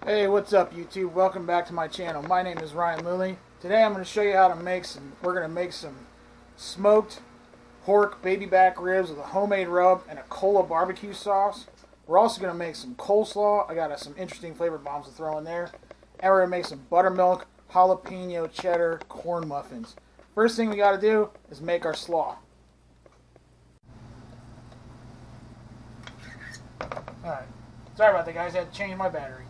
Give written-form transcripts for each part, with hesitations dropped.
Hey, what's up YouTube? Welcome back to my channel. My name is Ryan Lilly. Today I'm going to show you how to we're going to make some smoked pork baby back ribs with a homemade rub and a cola barbecue sauce. We're also going to make some coleslaw. I got some interesting flavor bombs to throw in there. And we're going to make some buttermilk, jalapeno-cheddar corn muffins. First thing we got to do is make our slaw. Alright, sorry about that guys, I had to change my battery.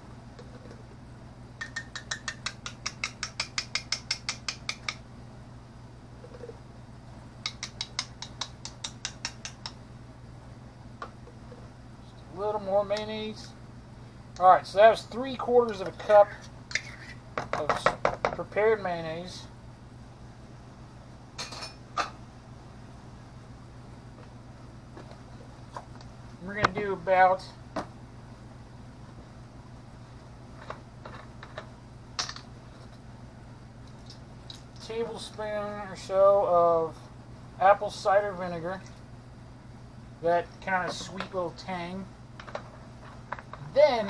A little more mayonnaise. Alright, so that was 3/4 of a cup of prepared mayonnaise. We're going to do about a tablespoon or so of apple cider vinegar. That kind of sweet little tang. Then,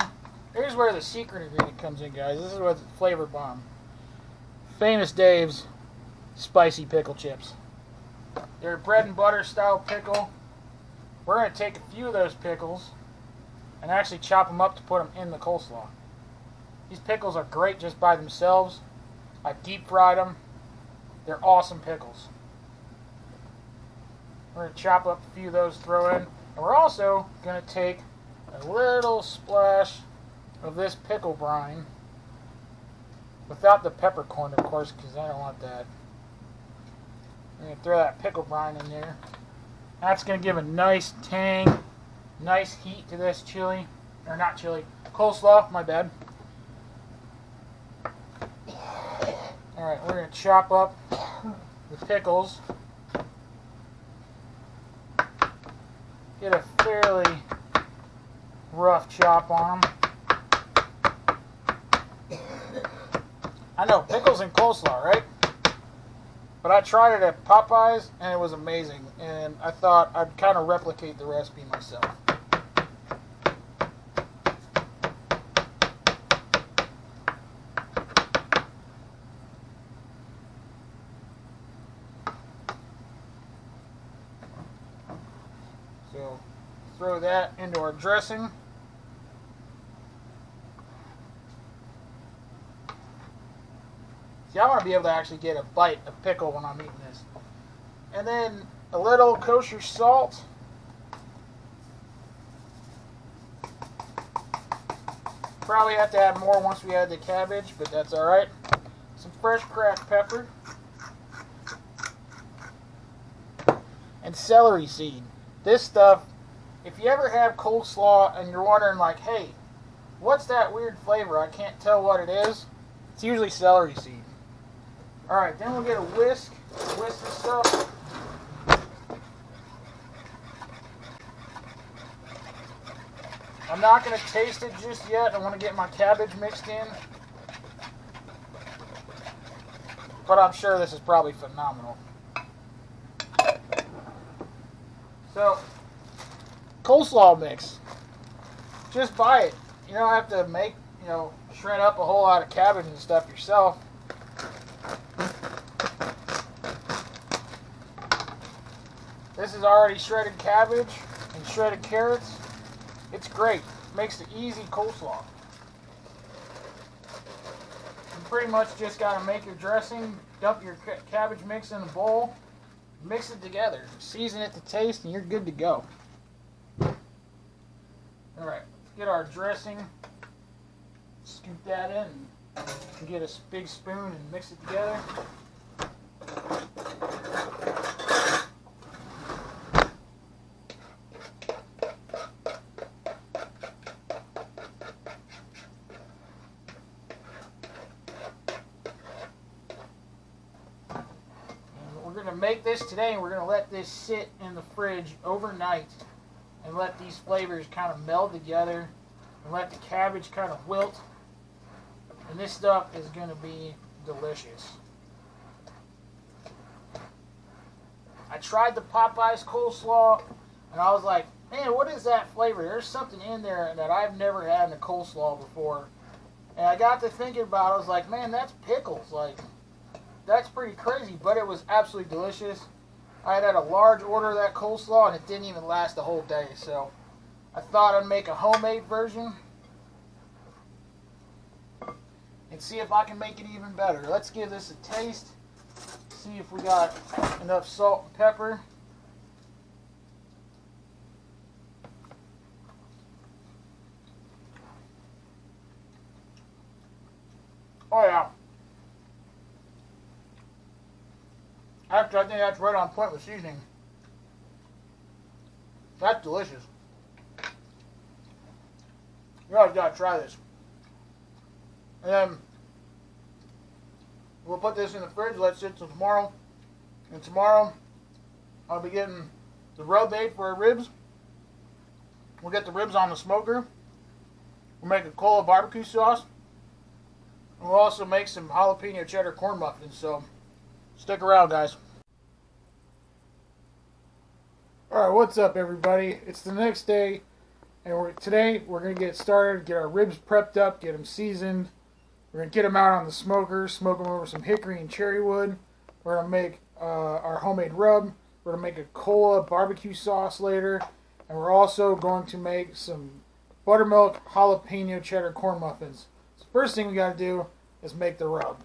here's where the secret ingredient comes in, guys. This is what the flavor bomb. Famous Dave's spicy pickle chips. They're a bread and butter style pickle. We're going to take a few of those pickles and actually chop them up to put them in the coleslaw. These pickles are great just by themselves. I deep fried them. They're awesome pickles. We're going to chop up a few of those, throw in. And we're also going to take a little splash of this pickle brine. Without the peppercorn, of course, because I don't want that. We're going to throw that pickle brine in there. That's going to give a nice tang, nice heat to this chili. Or not chili, coleslaw, my bad. Alright, we're going to chop up the pickles. Get a fairly rough chop on them. I know, pickles and coleslaw, right? But I tried it at Popeyes and it was amazing. And I thought I'd kind of replicate the recipe myself. So, throw that into our dressing. See, I want to be able to actually get a bite of pickle when I'm eating this. And then a little kosher salt. Probably have to add more once we add the cabbage, but that's alright. Some fresh cracked pepper. And celery seed. This stuff, if you ever have coleslaw and you're wondering like, hey, what's that weird flavor? I can't tell what it is. It's usually celery seed. Alright, then we'll get a whisk this up. I'm not going to taste it just yet. I want to get my cabbage mixed in. But I'm sure this is probably phenomenal. So, coleslaw mix. Just buy it. You don't have to make, shred up a whole lot of cabbage and stuff yourself. This is already shredded cabbage and shredded carrots. It's great. Makes the easy coleslaw. You pretty much just got to make your dressing, dump your cabbage mix in a bowl, mix it together, season it to taste, and you're good to go. Alright, let's get our dressing, scoop that in, and get a big spoon and mix it together. We're going to make this today and we're going to let this sit in the fridge overnight and let these flavors kind of meld together and let the cabbage kind of wilt, and this stuff is going to be delicious. I tried the Popeyes coleslaw and I was like, man, what is that flavor? There's something in there that I've never had in a coleslaw before, And I got to thinking about it. I was like, man, that's pickles. Like, that's pretty crazy. But it was absolutely delicious. I had a large order of that coleslaw, and it didn't even last the whole day. So I thought I'd make a homemade version and see if I can make it even better. Let's give this a taste. See if we got enough salt and pepper. Oh yeah. Actually, I think that's right on point with seasoning. That's delicious. You guys gotta try this. And then we'll put this in the fridge, let it sit till tomorrow. And tomorrow I'll be getting the rub made for our ribs. We'll get the ribs on the smoker. We'll make a cola barbecue sauce. And we'll also make some jalapeno-cheddar corn muffins. So stick around, guys. Alright, what's up, everybody? It's the next day, and today we're going to get started, get our ribs prepped up, get them seasoned. We're going to get them out on the smoker, smoke them over some hickory and cherrywood. We're going to make our homemade rub. We're going to make a cola barbecue sauce later. And we're also going to make some buttermilk jalapeno cheddar corn muffins. So first thing we got to do is make the rub.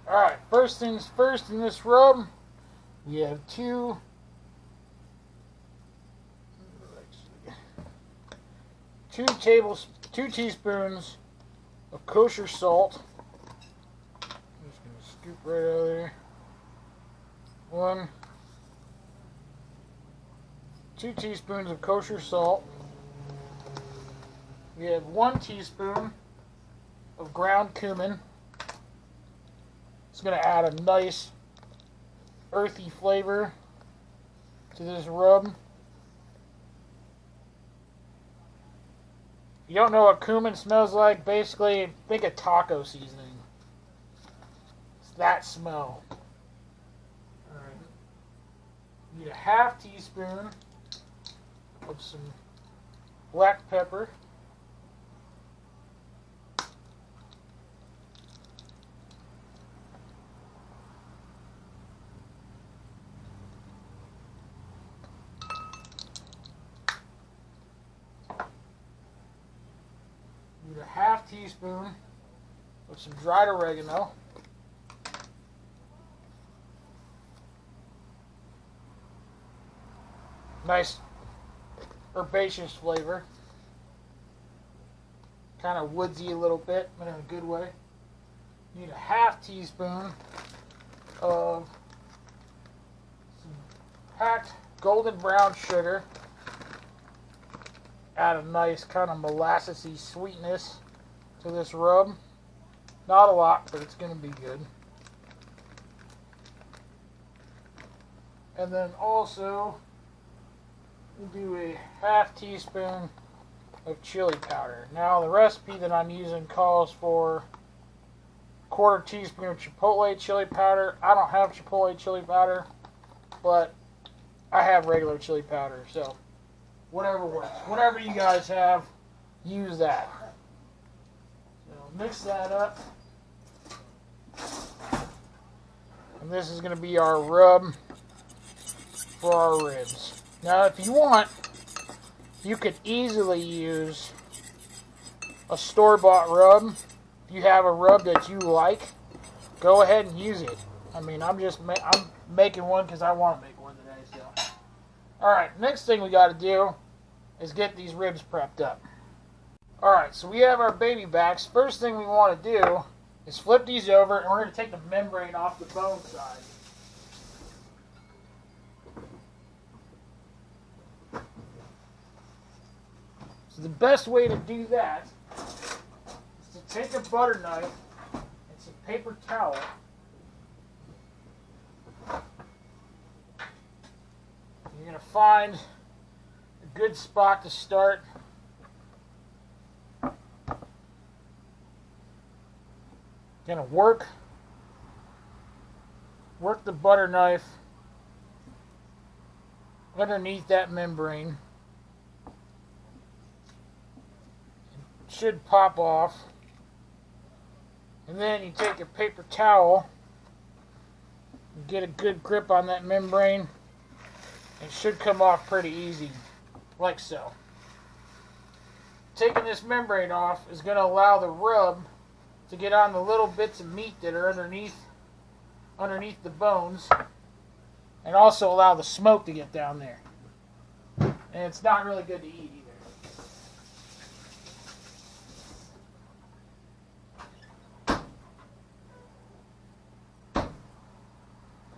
Alright, first things first in this rub, we have two teaspoons of kosher salt. I'm just going to scoop right out of there. 2 teaspoons of kosher salt. We have 1 teaspoon of ground cumin. It's going to add a nice earthy flavor to this rub. If you don't know what cumin smells like, basically think of taco seasoning. It's that smell. Alright. Need a half teaspoon of some black pepper. Need a half teaspoon of some dried oregano. Nice herbaceous flavor. Kind of woodsy a little bit, but in a good way. Need a half teaspoon of some packed golden brown sugar. Add a nice kind of molassesy sweetness to this rub. Not a lot, but it's going to be good. And then also we'll do a half teaspoon of chili powder. Now the recipe that I'm using calls for 1/4 teaspoon of chipotle chili powder. I don't have chipotle chili powder, but I have regular chili powder, so whatever works. Whatever you guys have, use that. So mix that up. And this is going to be our rub for our ribs. Now, if you want, you could easily use a store-bought rub. If you have a rub that you like, go ahead and use it. I mean, I'm making one because I want to make one today. So, all right. Next thing we got to do is get these ribs prepped up. All right. So we have our baby backs. First thing we want to do is flip these over, and we're going to take the membrane off the bone side. So the best way to do that is to take a butter knife and some paper towel. You're going to find a good spot to start. Going to work the butter knife underneath that membrane. should pop off. And then you take a paper towel and get a good grip on that membrane. It should come off pretty easy, like so. Taking this membrane off is going to allow the rub to get on the little bits of meat that are underneath the bones, and also allow the smoke to get down there. And it's not really good to eat either.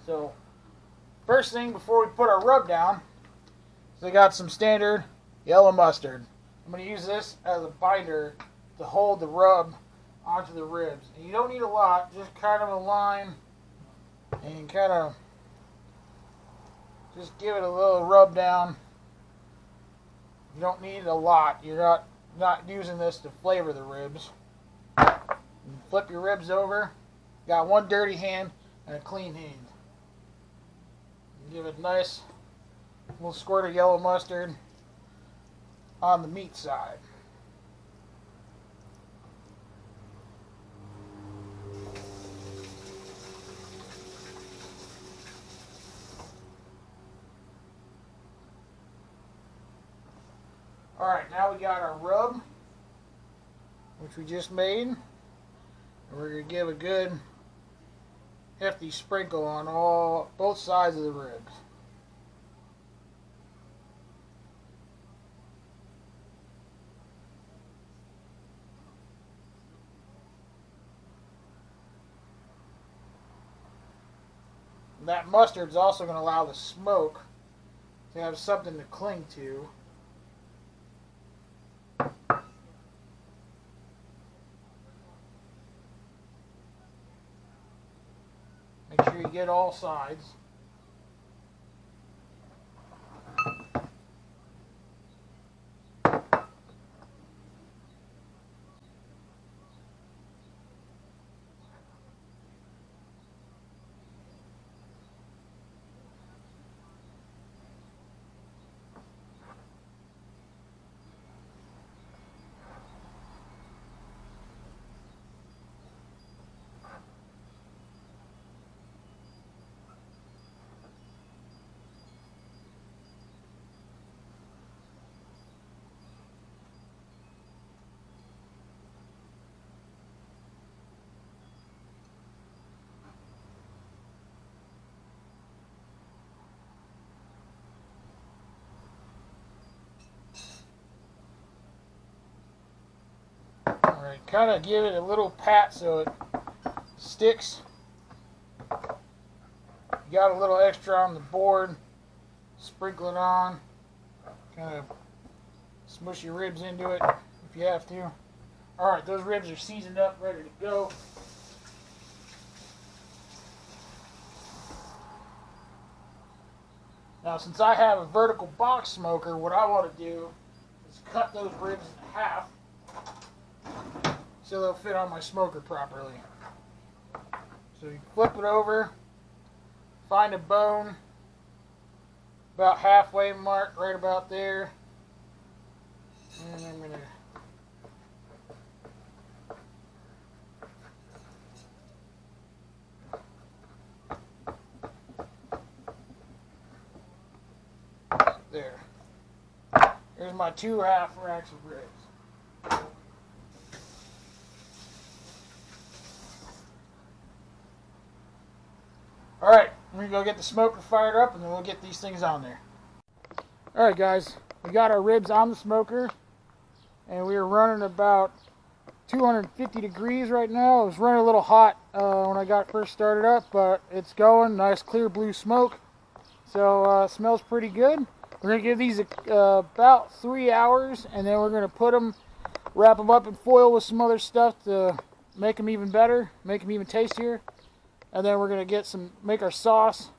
So, first thing before we put our rub down, is I got some standard yellow mustard. I'm going to use this as a binder to hold the rub onto the ribs. And you don't need a lot, just kind of a line, and kind of just give it a little rub down. You don't need a lot. You're not using this to flavor the ribs. You flip your ribs over. Got one dirty hand and a clean hand. Give it a nice little squirt of yellow mustard on the meat side. Alright, now we got our rub, which we just made. And we're going to give a good hefty sprinkle on both sides of the ribs. That mustard is also going to allow the smoke to have something to cling to. Make sure you get all sides. Alright, kind of give it a little pat so it sticks. You got a little extra on the board, sprinkle it on. Kind of smush your ribs into it if you have to. Alright, those ribs are seasoned up, ready to go. Now, since I have a vertical box smoker, what I want to do is cut those ribs in half so they'll fit on my smoker properly. So you flip it over, find a bone about halfway mark, right about there, and I'm going to there. Here's my 2 half racks of ribs. Alright, I'm going to go get the smoker fired up and then we'll get these things on there. Alright guys, we got our ribs on the smoker and we are running about 250 degrees right now. It was running a little hot when I got first started up, but it's going. Nice clear blue smoke. So it smells pretty good. We're going to give these about 3 hours and then we're going to put them, wrap them up in foil with some other stuff to make them even better, make them even tastier. And then we're going to make our sauce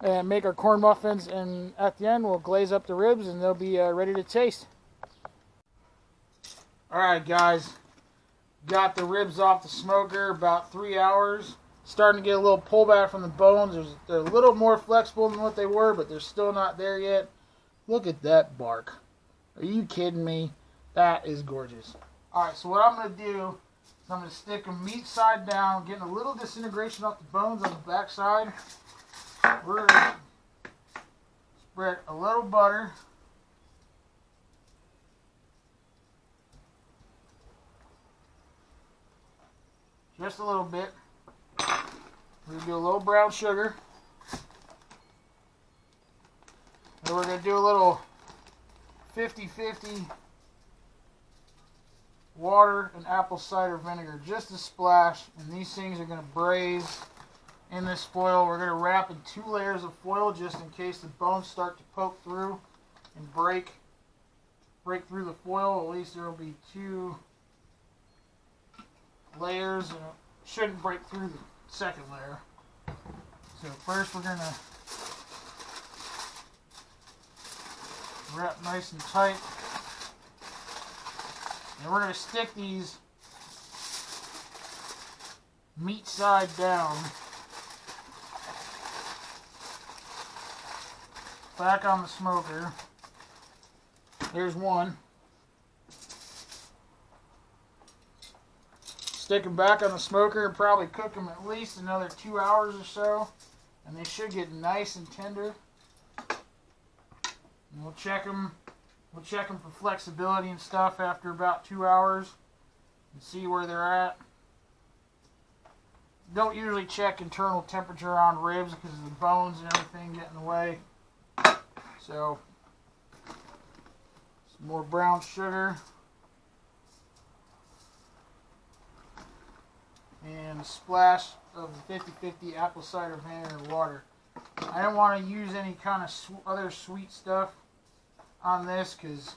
and make our corn muffins, and at the end we'll glaze up the ribs and they'll be ready to taste. Alright guys, got the ribs off the smoker about 3 hours. Starting to get a little pullback from the bones. They're a little more flexible than what they were, but they're still not there yet. Look at that bark. Are you kidding me? That is gorgeous. Alright, so what I'm going to do is I'm going to stick them meat side down, getting a little disintegration off the bones on the back side. We're going to spread a little butter. Just a little bit. We're going to do a little brown sugar. And we're going to do a little 50-50 water and apple cider vinegar, just a splash. And these things are going to braise in this foil. We're going to wrap in 2 layers of foil just in case the bones start to poke through and break through the foil. At least there will be 2 layers, and it shouldn't break through the second layer. So first we're going to wrap nice and tight. And we're going to stick these meat side down back on the smoker. There's one. Stick them back on the smoker and probably cook them at least another 2 hours or so. And they should get nice and tender. And we'll check them for flexibility and stuff after about 2 hours and see where they're at. Don't usually check internal temperature on ribs because of the bones and everything get in the way. So, some more brown sugar. And a splash of the 50-50 apple cider vinegar and water. I don't want to use any kind of other sweet stuff on this because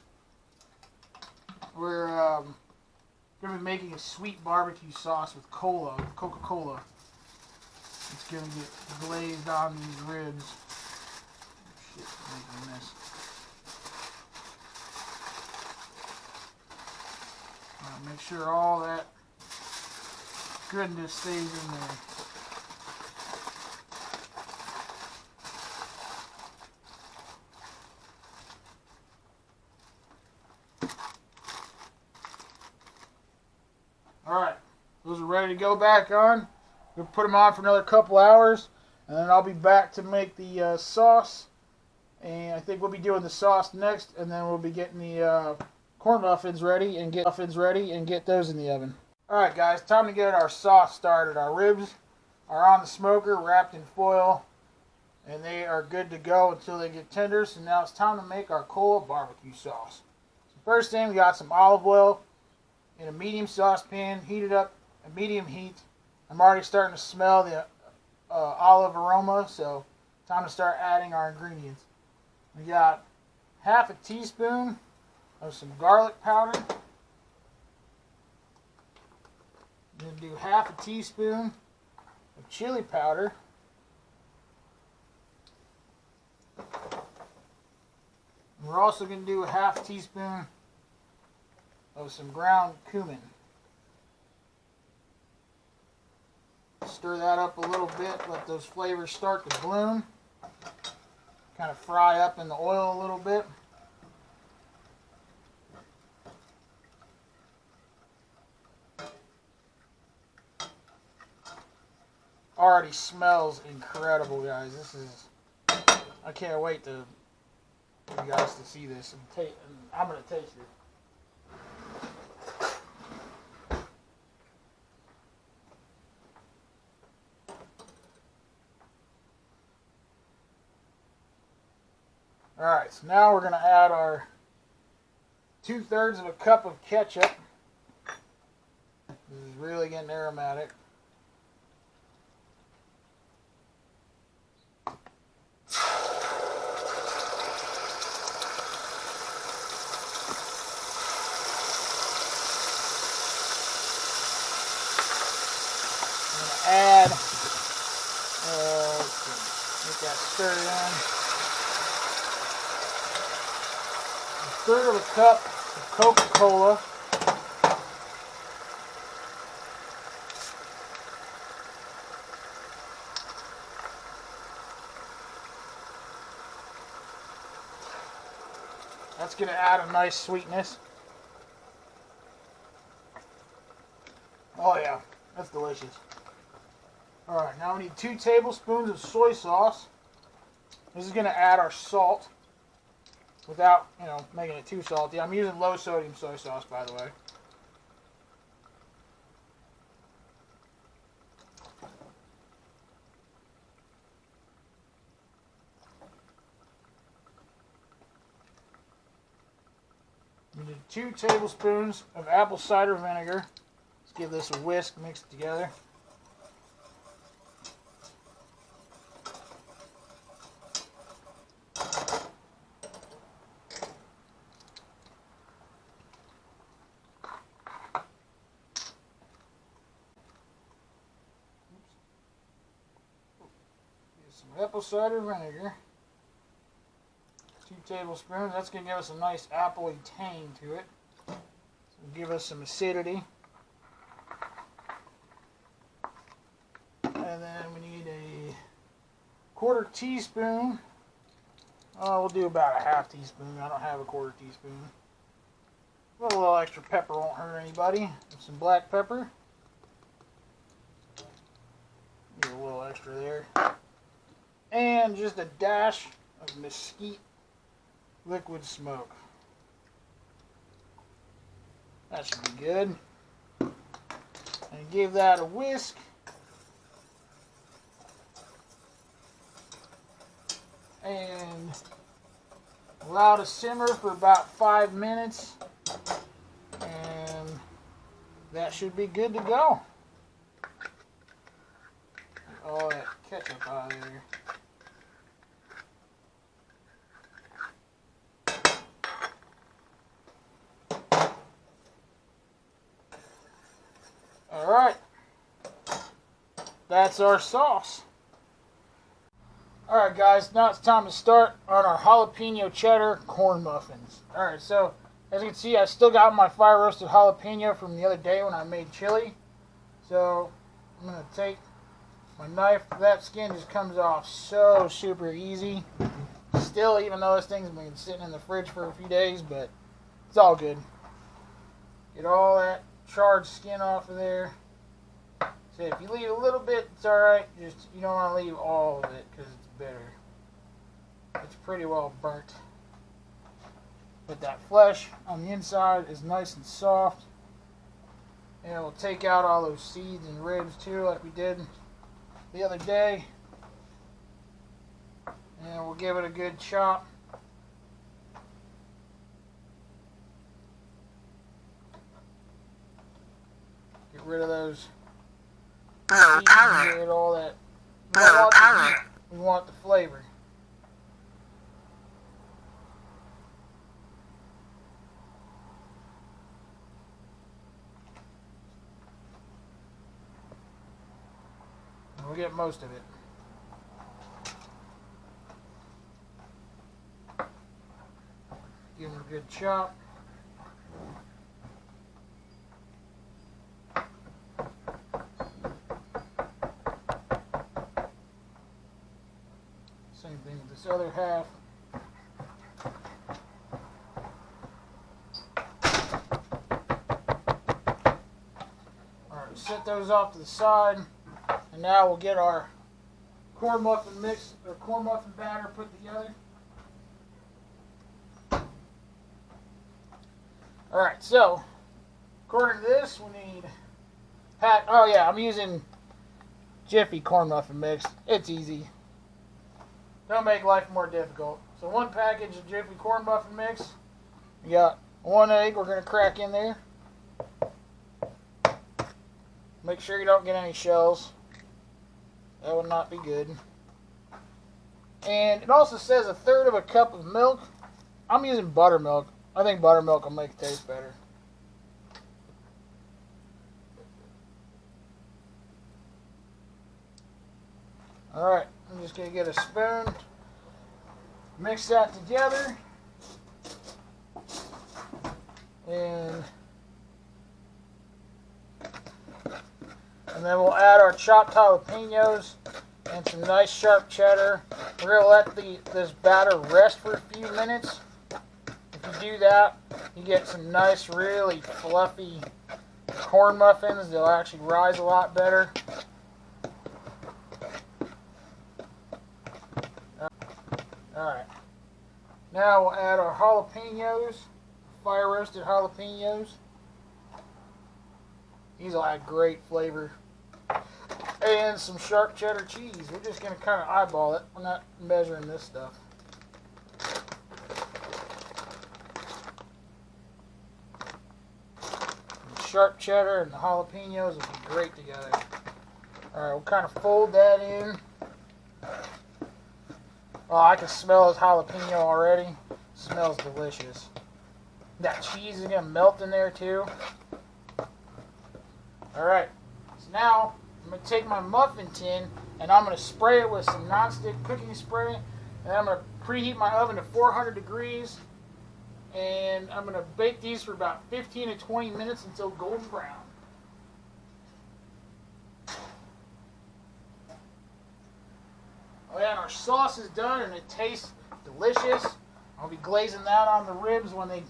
we're going to be making a sweet barbecue sauce with Coca-Cola. It's going to get glazed on these ribs. Shit, I'm making this. Make sure all that goodness stays in there. Alright, those are ready to go back on. We'll put them on for another couple hours, and then I'll be back to make the sauce. And I think we'll be doing the sauce next, and then we'll be getting the corn muffins ready and get those in the oven. Alright guys, time to get our sauce started. Our ribs are on the smoker, wrapped in foil, and they are good to go until they get tender. So now it's time to make our cola barbecue sauce. So first thing, we got some olive oil in a medium saucepan, heated up at medium heat. I'm already starting to smell the olive aroma, so time to start adding our ingredients. We got half a teaspoon of some garlic powder. I'm going to do half a teaspoon of chili powder. And we're also going to do a half teaspoon of some ground cumin. Stir that up a little bit, let those flavors start to bloom. Kind of fry up in the oil a little bit. Already smells incredible, guys. This is, I can't wait for you guys to see this and I'm going to taste it. Alright, so now we're going to add our 2/3 of a cup of ketchup. This is really getting aromatic. I'm going to add, get that stirred in. 1/3 of a cup of Coca-Cola. That's going to add a nice sweetness. Oh yeah, that's delicious. Alright, now we need 2 tablespoons of soy sauce. This is going to add our salt without, making it too salty. I'm using low sodium soy sauce, by the way. We need 2 tablespoons of apple cider vinegar. Let's give this a whisk, mix it together. Some apple cider vinegar. 2 tablespoons. That's going to give us a nice appley tang to it. So give us some acidity. And then we need a 1/4 teaspoon. We'll do about a 1/2 teaspoon. I don't have a 1/4 teaspoon. A little extra pepper won't hurt anybody. And some black pepper. Get a little extra there. And just a dash of mesquite liquid smoke. That should be good. And give that a whisk. And allow it to simmer for about 5 minutes. And that should be good to go. Get all that ketchup out of there. Alright, that's our sauce. Alright guys, now it's time to start on our jalapeno cheddar corn muffins. Alright, so as you can see, I still got my fire roasted jalapeno from the other day when I made chili. So I'm going to take my knife. That skin just comes off so super easy. Still, even though this thing's been sitting in the fridge for a few days, but it's all good. Get all that charred skin off of there. So if you leave a little bit, it's alright. Just you don't want to leave all of it because it's bitter. It's pretty well burnt. But that flesh on the inside is nice and soft. And we'll take out all those seeds and ribs too, like we did the other day. And we'll give it a good chop. Get rid of those seeds and get all that. We don't want the heat, we want the flavor. And we'll get most of it. Give them a good chop. Same thing with this other half. Alright, set those off to the side. And now we'll get our corn muffin mix, or corn muffin batter put together. Alright, so according to this, we need I'm using Jiffy corn muffin mix. It's easy. Don't make life more difficult. So 1 package of Jiffy corn muffin mix. We got 1 egg we're going to crack in there. Make sure you don't get any shells. That would not be good. And it also says 1/3 cup of milk. I'm using buttermilk. I think buttermilk will make it taste better. Alright, I'm just going to get a spoon. Mix that together. And then we'll add our chopped jalapenos and some nice sharp cheddar. We're going to let this batter rest for a few minutes. If you do that, you get some nice, really fluffy corn muffins, they'll actually rise a lot better. Alright. Now we'll add our jalapenos, fire roasted jalapenos. These will add great flavor. And some sharp cheddar cheese. We're just going to kind of eyeball it. We're not measuring this stuff. The sharp cheddar and the jalapenos will be great together. Alright, we'll kind of fold that in. Oh, I can smell this jalapeno already. It smells delicious. That cheese is going to melt in there too. Alright, so now I'm going to take my muffin tin and I'm going to spray it with some nonstick cooking spray. And I'm going to preheat my oven to 400 degrees. And I'm going to bake these for about 15 to 20 minutes until golden brown. Oh yeah, and our sauce is done and it tastes delicious. I'll be glazing that on the ribs when they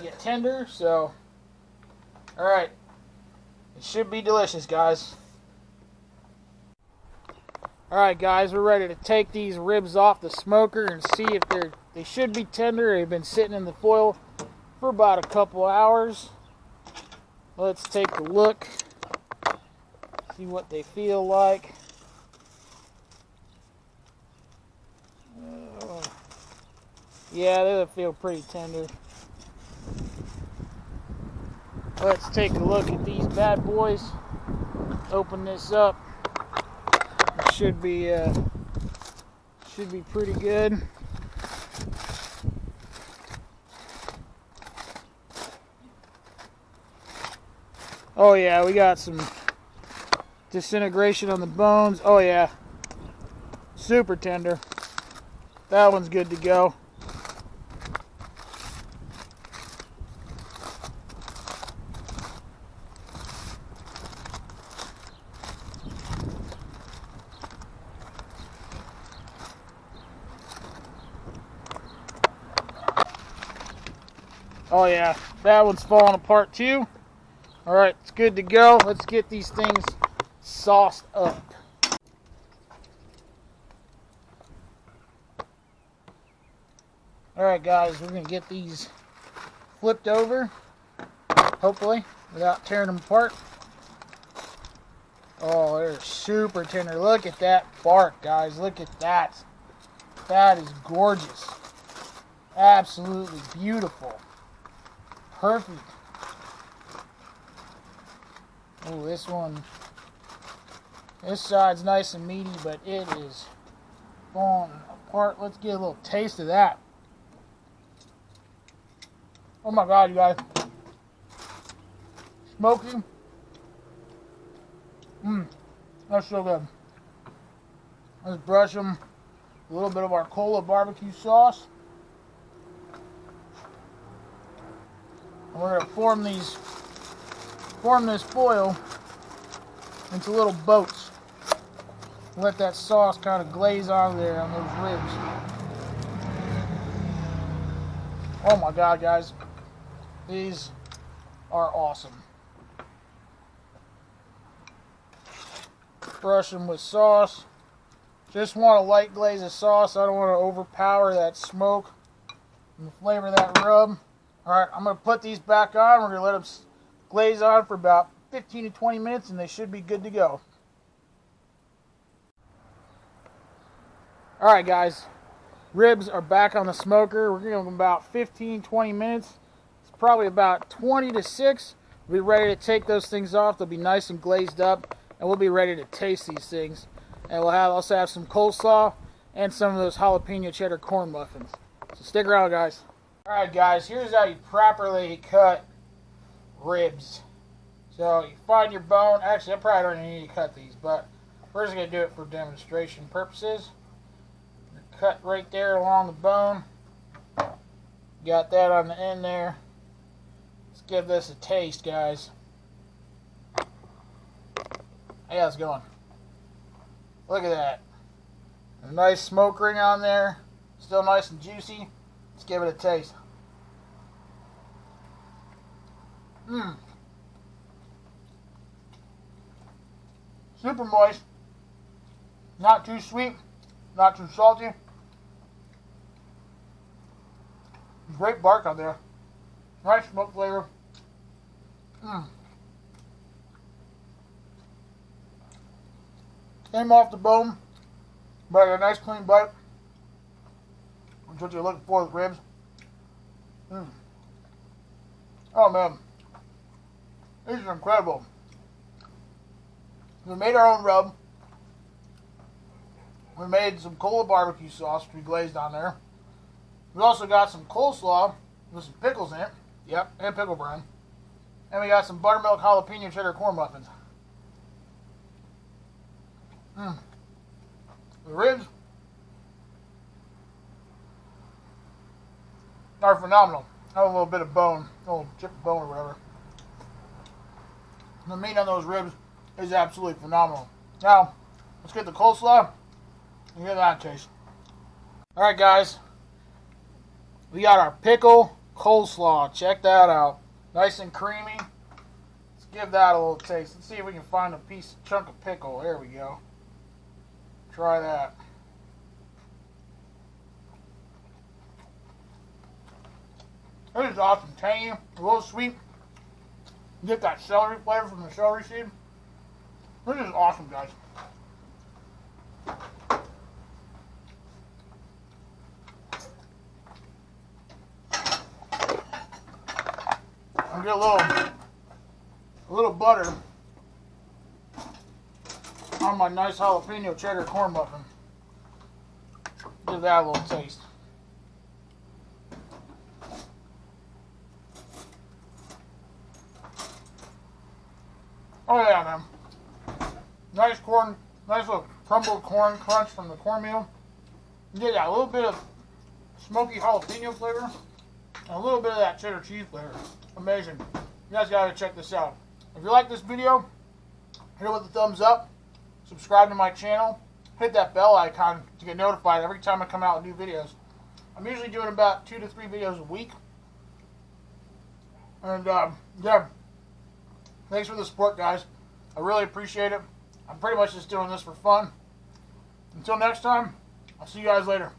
get tender. So, alright. It should be delicious, guys. Alright guys, we're ready to take these ribs off the smoker and see if they should be tender. They've been sitting in the foil for about a couple hours. Let's take a look. See what they feel like. Yeah, they feel pretty tender. Let's take a look at these bad boys. Open this up. It should be pretty good. Oh yeah, we got some disintegration on the bones. Oh yeah, super tender. That one's good to go. Oh yeah, that one's falling apart too. Alright, it's good to go. Let's get these things sauced up. Alright guys, we're going to get these flipped over, hopefully, without tearing them apart. Oh, they're super tender. Look at that bark, guys. Look at that. That is gorgeous. Absolutely beautiful. Perfect. Oh, this side's nice and meaty, but it is falling apart. Let's get a little taste of that. Oh my God, you guys. Smoky. That's so good. Let's brush them with a little bit of our Cola barbecue sauce. And we're going to form this foil into little boats. Let that sauce kind of glaze on there on those ribs. Oh my God, guys. These are awesome. Brush them with sauce. Just want a light glaze of sauce. I don't want to overpower that smoke and the flavor of that rub. Alright, I'm going to put these back on. We're going to let them glaze on for about 15 to 20 minutes and they should be good to go. Alright guys, ribs are back on the smoker. We're going to go about 15-20 minutes. It's probably about 20 to 6. We'll be ready to take those things off. They'll be nice and glazed up and we'll be ready to taste these things. And we'll also have some coleslaw and some of those jalapeno cheddar corn muffins. So stick around guys. Alright guys, here's how you properly cut ribs. So you find your bone. Actually, I probably don't need to cut these, but we're just going to do it for demonstration purposes. Cut right there along the bone. Got that on the end there. Let's give this a taste, guys. Hey, how's it going? Look at that. A nice smoke ring on there. Still nice and juicy. Let's give it a taste. Super moist. Not too sweet. Not too salty. Great bark on there. Nice smoke flavor. Came off the bone, but I got a nice clean bite. That's what you're looking for with ribs. Oh man, this is incredible. We made our own rub. We made some cola barbecue sauce we glazed on there. We also got some coleslaw with some pickles in it. Yep, and pickle brine. And we got some buttermilk jalapeno-cheddar corn muffins. The ribs are phenomenal. I have a little bit of bone, a little chipped bone or whatever. The meat on those ribs is absolutely phenomenal. Now, let's get the coleslaw and hear that taste. Alright guys, we got our pickle coleslaw. Check that out. Nice and creamy. Let's give that a little taste. Let's see if we can find a chunk of pickle. There we go. Try that. This is awesome. Tangy, a little sweet. You get that celery flavor from the celery seed. This is awesome, guys. I'll get a little butter on my nice jalapeno cheddar corn muffin. Give that a little taste. Oh yeah, man. Nice corn, nice little crumbled corn crunch from the cornmeal. You get that little bit of smoky jalapeno flavor and a little bit of that cheddar cheese flavor. Amazing. You guys gotta check this out. If you like this video, hit it with a thumbs up. Subscribe to my channel. Hit that bell icon to get notified every time I come out with new videos. I'm usually doing about 2 to 3 videos a week. And yeah. Thanks for the support, guys. I really appreciate it. I'm pretty much just doing this for fun. Until next time, I'll see you guys later.